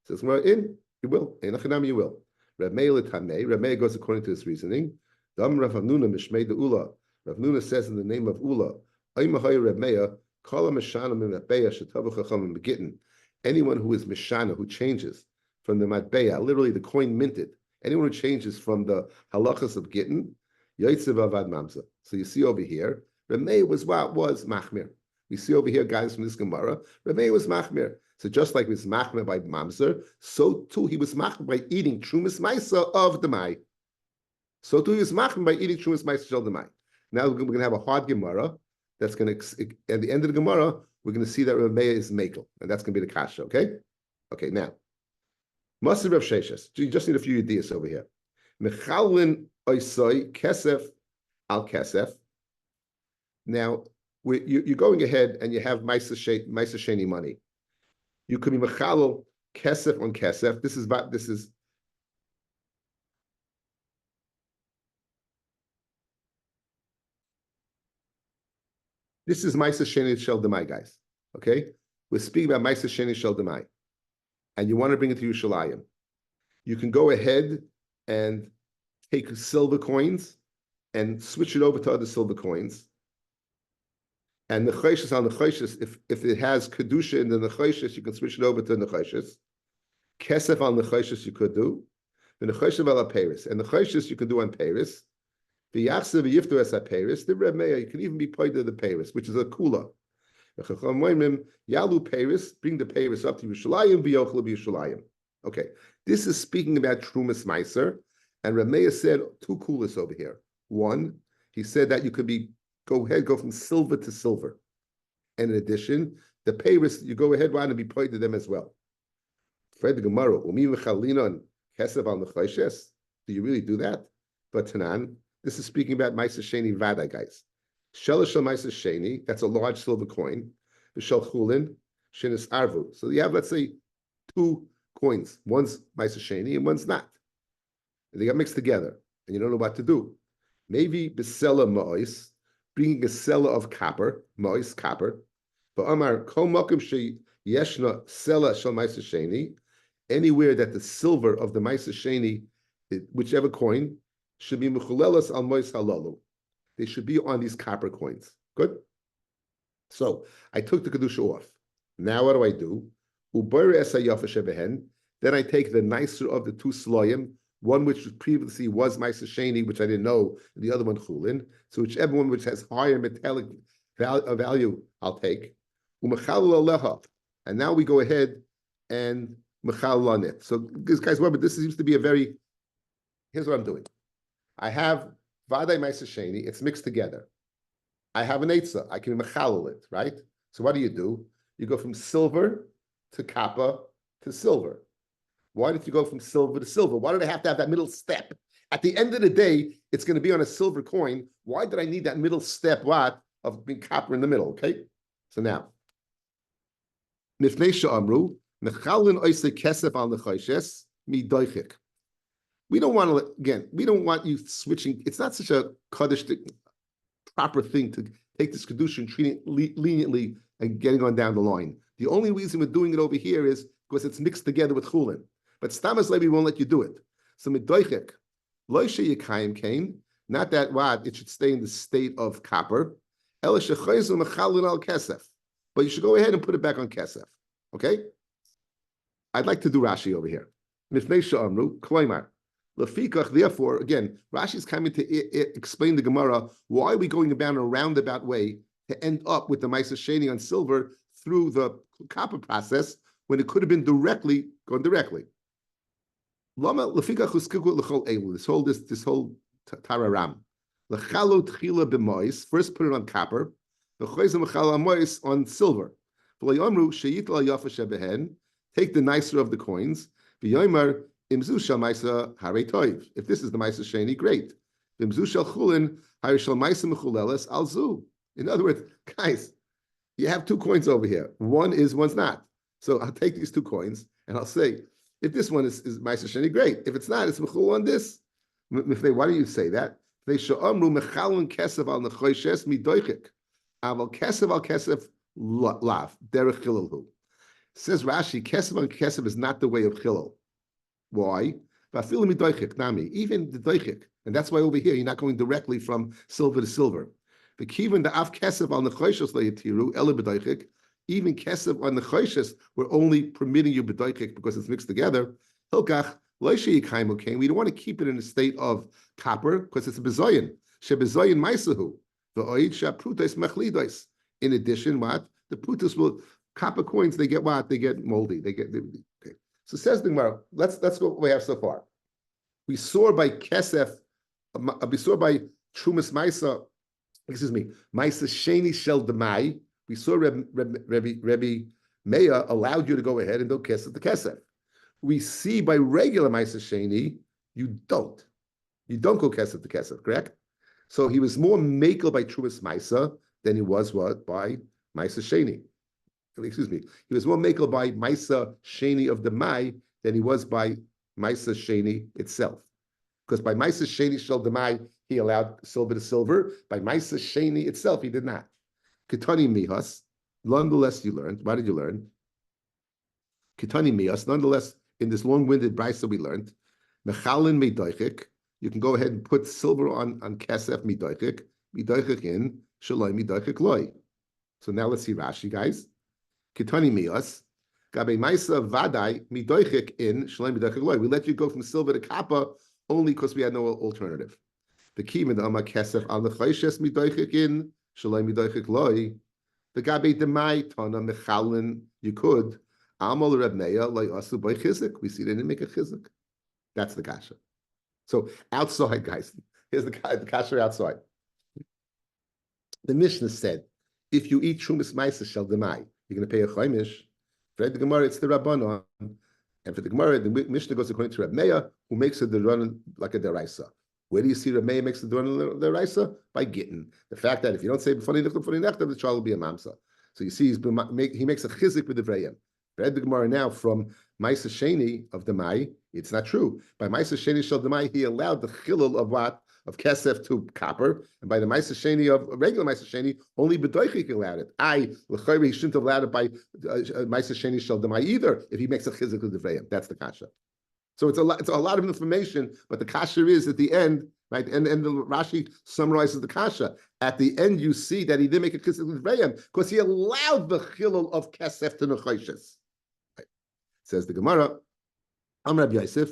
[SPEAKER 1] Says, well, you will. You will. Reb Meir goes according to his reasoning. Dam Rav Hamnuna Mishmei de Ula. Rav Hamnuna says in the name of Ula, Reb Meir, Kala Mishana Matbeya Shetava Chacham Megittin. Anyone who is Mishana, who changes from the Matbeya, literally the coin minted, anyone who changes from the halachas of Gittin, Yaitsev Avad Mamza. So you see over here, Reb Meir was Machmir. We see over here, guys, from this Gemara, Reb Meir was Machmir. So just like he was machmer by mamzer, so too he was machmer by eating trumas maisa of the mai. So too he was machmer by eating trumas maisa of the mai. Now we're going to have a hard Gemara that's going to, at the end of the Gemara, we're going to see that Reb Meir is mekel, and that's going to be the kasha, okay? Okay, now. Masir Rav Sheshes. You just need a few ideas over here. Mechalin oisoi kesef al kesef. Now, you're going ahead and you have maisa sheni money. You could be mechalel kesef on kesef. This is Maisa Sheni Shel Demai, guys. Okay? We're speaking about Maisa Sheni Shel Demai. And you want to bring it to Yerushalayim. You can go ahead and take silver coins and switch it over to other silver coins. And the Nechoshes on the Nechoshes, if it has Kedusha in the Nechoshes, you can switch it over to the Nechoshes. Kesef on the Nechoshes you could do. The Nechoshes ala Paris. And the Nechoshes you can do on Paris. The Yachsev Yiftu es Paris. The Reb Meir, you can even be paid to the Paris, which is a kula. Yalu Paris, bring the Paris up to Yerushalayim, v'yochel b'Yerushalayim. Okay, this is speaking about Trumas Meiser. And Reb Meir said two kulas over here. One, he said that you could go from silver to silver. And in addition, the Paris, you go ahead and be paid to them as well. Fred the Gemara, do you really do that? But Tanan, this is speaking about Maisa Sheni Vada, guys. Shelish Maisa Sheni, that's a large silver coin. B'shel Chulin, Shenis Arvu. So you have, let's say, two coins. One's Maisa Sheni and one's not. And they got mixed together, and you don't know what to do. Maybe Besela Ma'is, bringing a seller of copper, moist copper, but Amar Kol Makom She Yeshna Sela Shel Maisa Sheni, anywhere that the silver of the Maisa Sheni, whichever coin, should be Mechulelas al Mois Halalu. They should be on these copper coins. Good? So I took the Kedusha off. Now what do? Then I take the nicer of the two Sloyim, one which previously was Maisa Sheni, which I didn't know, and the other one Chulin. So whichever one which has higher metallic value, I'll take. And now we go ahead and mechal on it. So guys, remember, this seems to be here's what I'm doing. I have Vadai Maisa Sheni, it's mixed together. I have an Eitzah, I can mechal it, right? So what do? You go from silver to copper to silver. Why did you go from silver to silver? Why did I have to have that middle step? At the end of the day, it's going to be on a silver coin. Why did I need that middle step of being copper in the middle? Okay? So now, Amru, we don't want you switching. It's not such a kaddish proper thing to take this kedusha and treat it leniently and getting on down the line. The only reason we're doing it over here is because it's mixed together with chulin. But Stamas Levi won't let you do it. So midoichik, loishe yikayim kain, not that it should stay in the state of copper. Ela shechayzu mechalin al kesef. But you should go ahead and put it back on kesef. Okay? I'd like to do Rashi over here. Mifnei she'amru kloimar. Lefikach, therefore, again, Rashi is coming to explain the Gemara. Why are we going about a roundabout way to end up with the Ma'aser Sheni on silver through the copper process when it could have been gone directly? Lama lefikach uskiku l'chol elu. This whole tararam. L'chalo tchila b'mois. First, put it on copper. L'choizem l'chalo amois on silver. V'layomru sheyitla yafa shebehen. Take the nicer of the coins. V'yomer imzu shel ma'aser harei toiv. If this is the Ma'aser Sheni, great. Imzu shel chulin harei shel ma'aser mechuleles al zu. In other words, guys, you have two coins over here. One is, one's not. So I'll take these two coins and I'll say, if this one is Ma'aser Sheni, great. If it's not, it's mechul on this. Why do you say that? They sha'amru mechalun kesef al nechoishes midoichik. Aval kesef al kesef lav derech chilulhu. Says Rashi, kesef on kesef is not the way of chilul. Why? Even the doichik, and that's why over here you're not going directly from silver to silver. The kivin the af kesef al nechoishes le'yatiru ele b'doichik. Even kesef on the choishes, we're only permitting you b'doichik because it's mixed together. Hilkach loishe yikaimu kain. We don't want to keep it in a state of copper because it's a bezoyin. Shebezoyin maisahu. The oid shaprutais mechlidois. In addition, what the prutas will copper coins? They get what? They get moldy. Okay. So says the Gemara. Let's go what we have so far. We saw by kesef. We saw by trumas maisa. Excuse me. Maisa sheni shel demai. We saw Rabbi Metzia allowed you to go ahead and do kesef the kesef. We see by regular Ma'aser Sheni, you don't go kesef the kesef, correct? So he was more makel by Trumas Maisa than he was what by Ma'aser Sheni. Excuse me, he was more makel by Ma'aser Sheni of the Mai than he was by Ma'aser Sheni itself. Because by Ma'aser Sheni shel the Mai, he allowed silver to silver. By Ma'aser Sheni itself, he did not. Ketani mihas. Nonetheless, you learned. Why did you learn? Ketani mihas. Nonetheless, in this long-winded brisa we learned, mechalin midoichik. You can go ahead and put silver on kesef midoichik in shaloi midoichik loy. So now let's see Rashi, guys. Ketani mihas. Gabe maisa vadai midoichik in shaloi midoichik loy. We let you go from silver to copper only because we had no alternative. The key midama kesef al nechayshes midoichik in shaloi midoichik loy. The gabe demai tana mechalin you could. Amal Reb Metzia like asu by chizik. We see they didn't make a chizik. That's the kasha. So outside, guys, here's the kasha outside. The Mishnah said, if you eat Trumas Ma'aser shel demai, you're going to pay a chaimish. For the Gemara, it's the Rabbanon. And for the Gemara, the Mishnah goes according to Reb Metzia, who makes it the run like a deraisa. Where do you see Reb Metzia makes the run the deraisa? By gittin. The fact that if you don't say b'fani nechtav, the child will be a mamsa. So you see, he makes a chizik with the vrayim. Read the Gemara now from Ma'aser Sheni of the Mai. It's not true. By Ma'aser Sheni shel the Mai, he allowed the chilul of what? Of kesef to copper. And by the Ma'aser Sheni of regular Ma'aser Sheni, only b'doichik allowed it. L'chayri, he shouldn't have allowed it by Ma'aser Sheni shel the Mai either if he makes a chizik with the vrayim. That's the kasha. So it's a lot of information, but the kasha is at the end, right? And the Rashi summarizes the kasha. At the end, you see that he didn't make a chizik with vrayim because he allowed the chilul of kesef to nechayshes. Says the Gemara, Rabbi Yosef,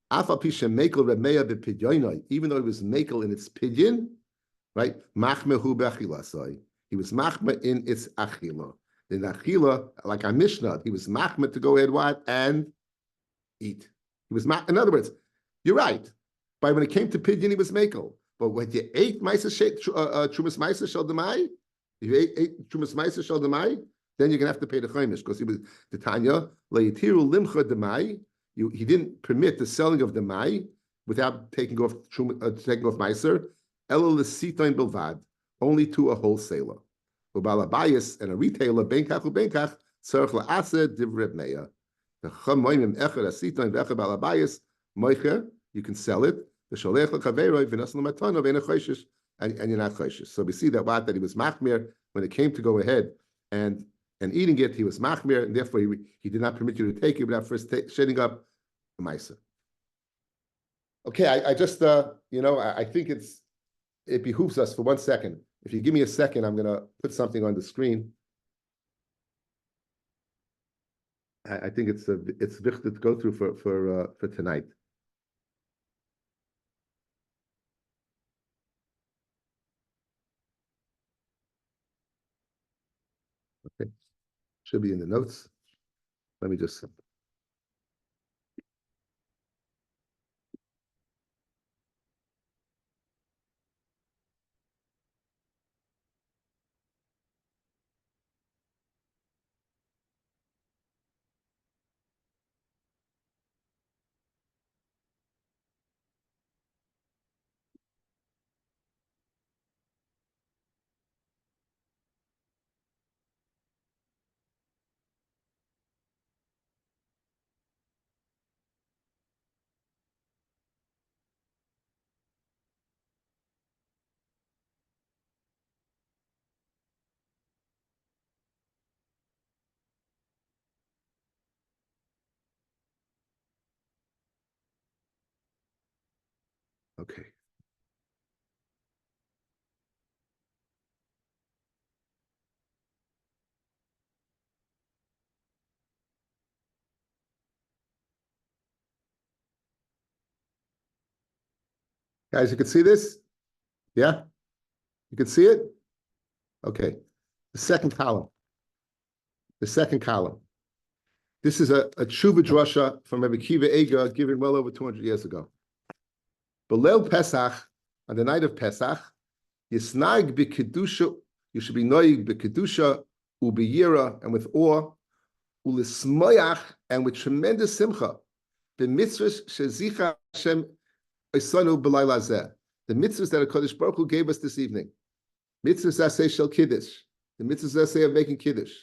[SPEAKER 1] Afa pisha mekel Reb Metzia b'pidyoinoi, even though it was mekel in its pidyon, right? Machmehu b'achilasoi. He was machme in its achila. In achila, like our Mishnah, he was machme to go ahead what and eat. He was in other words, you're right. But when it came to pidyon, he was mekel. But when you ate Trumas Ma'aser shel demai, you ate Trumas Ma'aser shel demai, then you're going to have to pay the chaimish because he was the Tanya leitiru limcha demai. He didn't permit the selling of demai without taking off meiser. Ela l'sitoin bilvad, only to a wholesaler. Ubalabayis and a retailer benkach ubenkach tzarich la'aseh div Reb Metzia. The chamoyim echad asitoin v'echad balabayis moicher. You can sell it. The sholech lechaveroi v'nas l'matano v'ena choishish and you're not choishish. So we see that he was machmir when it came to go ahead and eating it, he was machmir, and therefore he did not permit you to take it without first shading up the ma'aser. Okay, I just I think it behooves us for 1 second If you give me a second, I'm going to put something on the screen. I think it's wichtig to go through for tonight. Okay, should be in the notes. Let me just. Okay. Guys, you can see this? Yeah? You can see it? Okay. The second column. The second column. This is a tshuva drasha from Rabbi Kiva Eger given well over 200 years ago. Belel Pesach, on the night of Pesach, Yisnag b'kedusha, you should be noig b'kedusha, ubiyira, and with awe, ulismoyach, and with tremendous simcha, b'mitzvahs shezicha Hashem Isanu b'layla zeh. The mitzvahs that HaKadosh Baruch Hu gave us this evening. Mitzvahs aseh shel kiddush, the mitzvahs aseh of making kiddush,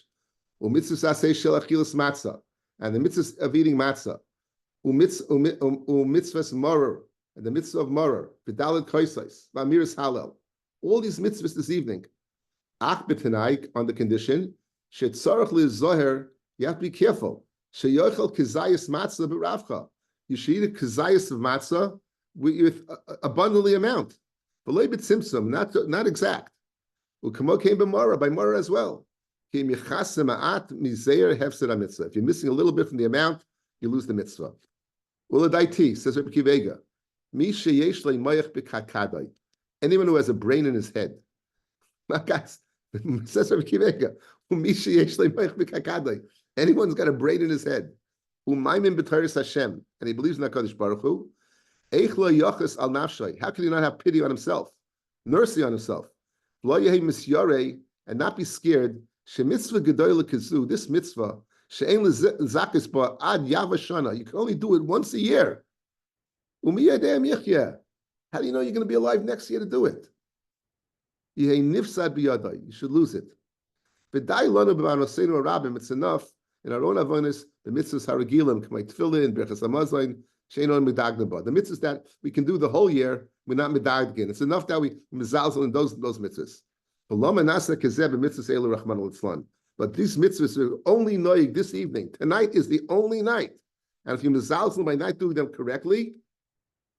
[SPEAKER 1] u'mitzvahs aseh shel achilas matzah, and the mitzvahs of eating matzah, u'mitzvahs morer, and the mitzvah of morer, v'dalet koisais, v'amiris halal. All these mitzvahs this evening. Ach b'tanaik, on the condition, shetzarach li'zoher, you have to be careful. Sheyochel kizayis matzah b'ravcha. You should eat a kizayis of matzah with abundantly amount. V'loi b'tzimtzum, not exact. U'kamo came by Mara as well. If you're missing a little bit from the amount, you lose the mitzvah. Uladaiti, says Rabbi Kivega, anyone who has a brain in his head. Guys, says Rabbi Kivega, anyone's got a brain in his head. Hashem, and he believes in HaKadosh Baruch Hu. How can he not have pity on himself, mercy on himself, and not be scared? This mitzvah, you can only do it once a year. How do you know you're going to be alive next year to do it? You should lose it. It's enough in our own avonis, the mitzvahs haragilim, k'may tefillin, berachas hamazon, sheinon medagdaba. The mitzvahs that we can do the whole year, we're not medagdin. It's enough that we mizalzel in those mitzvahs. But these mitzvahs are only noig this evening. Tonight is the only night. And if you mizalzel by not doing them correctly,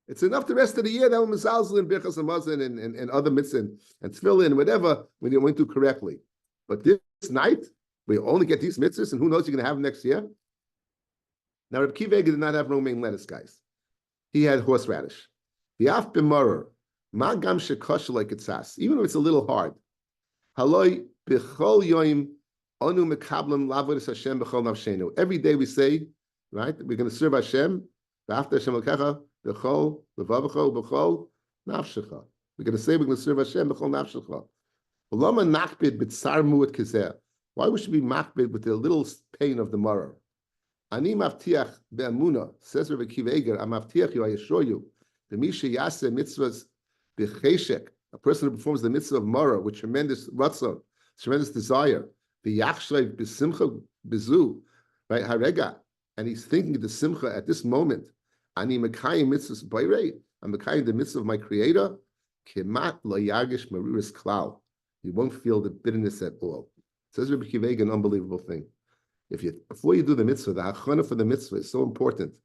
[SPEAKER 1] it's enough the rest of the year that we mizalzel in berachas hamazon and other mitzvahs and tefillin, whatever, when you went to correctly. But this night, we only get these mitzvahs, and who knows you're going to have them next year? Now, Rabbi Kiva did not have romaine lettuce, guys. He had horseradish. V'af b'marer, ma gam shekosh like etzas, even if it's a little hard. Haloi b'chol yoim onu mekablam lavodas Hashem b'chol nafshenu. Every day we say, right, we're going to serve Hashem. V'after Hashem l'kecha b'chol l'vavacho b'chol nafshecha. We're going to say we're going to serve Hashem b'chol nafshecha. V'lama nakbid b'tzar mu'at kizeh. Why we should be makbid with the little pain of the maror? Ani mavtiach be'amuna, says Rabbi Kiva Eger, I mavtiach you, I assure you, the misha yaseh mitzvahs b'cheshek, a person who performs the mitzvah of maror with tremendous ratzon, tremendous desire, v'yachshrei b'simcha b'zu, right, harega, and he's thinking of the simcha at this moment. Ani mekayim mitzvahs b'yrei, I'm mekayim the mitzvah of my Creator, kemat lo yagish maruris klal. You won't feel the bitterness at all. Says Rabbi Kiva, an unbelievable thing. Before you do the mitzvah, the hachana for the mitzvah is so important.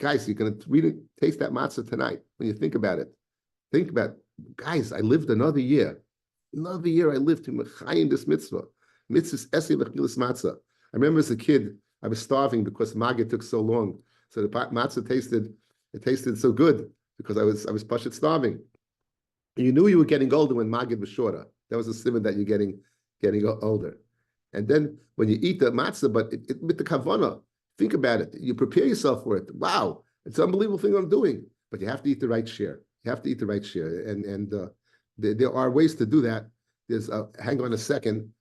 [SPEAKER 1] Guys, you're going to taste that matzah tonight when you think about it. Think about, guys, I lived another year. Another year I lived to mechayim this mitzvah. Mitzvahs esei v'chilas matzah. I remember as a kid, I was starving because Magid took so long. So the matzah tasted so good because I was pashut starving. You knew you were getting older when Magid was shorter. That was a simon that you're getting older. And then when you eat the matzah, but with the kavanah, think about it. You prepare yourself for it. Wow, it's an unbelievable thing I'm doing. But you have to eat the right share. You have to eat the right share. And there are ways to do that. There's hang on a second.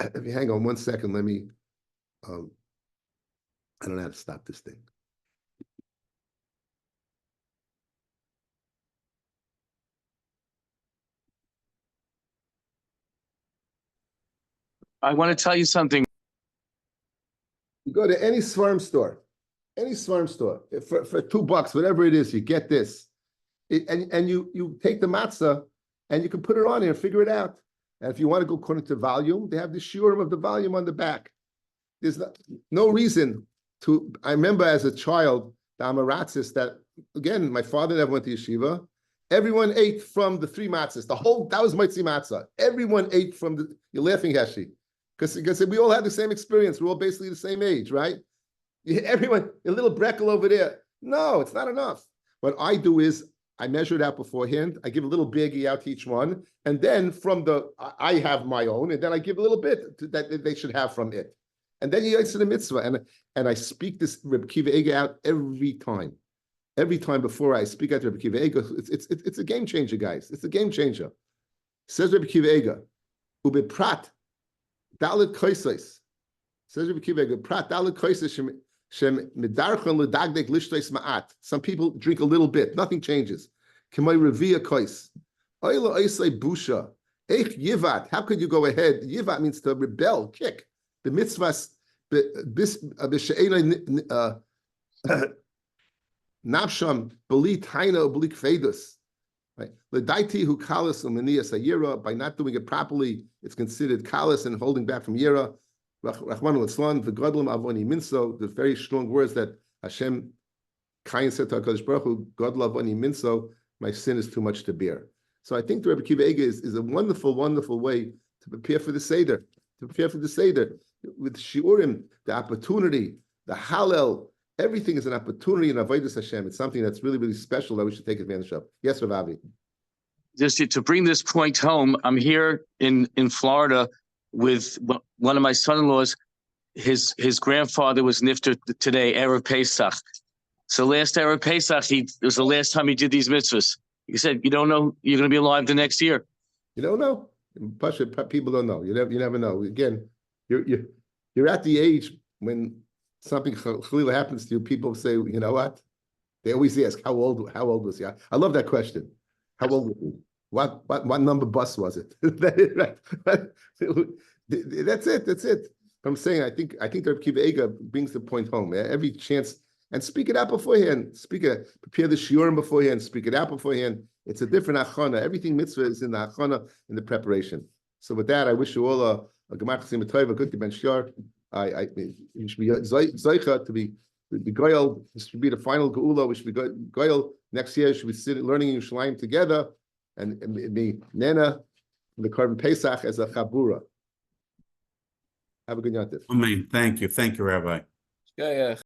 [SPEAKER 1] If you hang on 1 second, let me. I don't know how to stop this thing.
[SPEAKER 2] I want to tell you something.
[SPEAKER 1] You go to any Svarm store, for $2, whatever it is, you get this. And you take the matzah and you can put it on here and figure it out. And if you want to go according to volume, they have the shiurim of the volume on the back. There's no reason to. I remember as a child, the Amaratzis, that again, my father never went to yeshiva. Everyone ate from the 3 matzahs. That was Metzia matzah. Everyone ate from the. You're laughing, Heshi, because we all had the same experience. We're all basically the same age, right? Everyone, a little breckel over there. No, it's not enough. What I do is I measure it out beforehand. I give a little biggie out to each one, and then I have my own, and then I give a little bit that they should have from it. And then you answer the mitzvah, and I speak this Rabbi Kiva Ega out every time. Every time before I speak out to Rabbi Kiva Ega, it's a game changer, guys. It's a game changer. Says Rabbi Kiva Ega, ube prat dalet koisos. Says Rabbi Kiva Ega, prat dalet koisos shem medarchon ledagdek lishtois ma'at. Some people drink a little bit, nothing changes. K'may revia kois. Oila oisei busha. Eich yivat. How could you go ahead? Yivat means to rebel, kick. The mitzvahs, nafsham beli taina beli kvedus. Right? L'daiti hu kalas u'manias hayira. By not doing it properly, it's considered kalas and holding back from yira. Rachman l'tzlan v'godlam avoni minso. The very strong words that Hashem Kain said to HaKadosh Baruch Hu, God avoni minso. My sin is too much to bear. So I think the Rebbe Kiva Ega is a wonderful, wonderful way to prepare for the Seder. With shiurim, the opportunity, the hallel, everything is an opportunity in avodas Hashem. It's something that's really, really special that we should take advantage of. Yes, Rabbi.
[SPEAKER 2] Just to bring this point home, I'm here in Florida with one of my son-in-laws. His grandfather was nifter today, Erev Pesach. So last Erev Pesach, it was the last time he did these mitzvahs. He said, "You don't know you're going to be alive the next year." You don't know. People don't know. You never know. Again, you're at the age when something chalila happens to you. People say, you know what? They always ask, how old was he? I love that question. How old was he? What number bus was it? That's it. I'm saying I think Rabbi Kiva Ega brings the point home. Every chance, and speak it out beforehand. Prepare the shiurim beforehand. Speak it out beforehand. It's a different achana. Everything mitzvah is in the achana, in the preparation. So with that, I wish you all a gemar chasim tov, a good ben shar. You should be zoicha to be goyal. This should be the final geula. We should be goyal next year. We should be sitting learning in Yerushalayim together, and be nana the Korban Pesach as a chabura. Have a good night.
[SPEAKER 3] Amen. Thank you, Rabbi.
[SPEAKER 2] Yeah.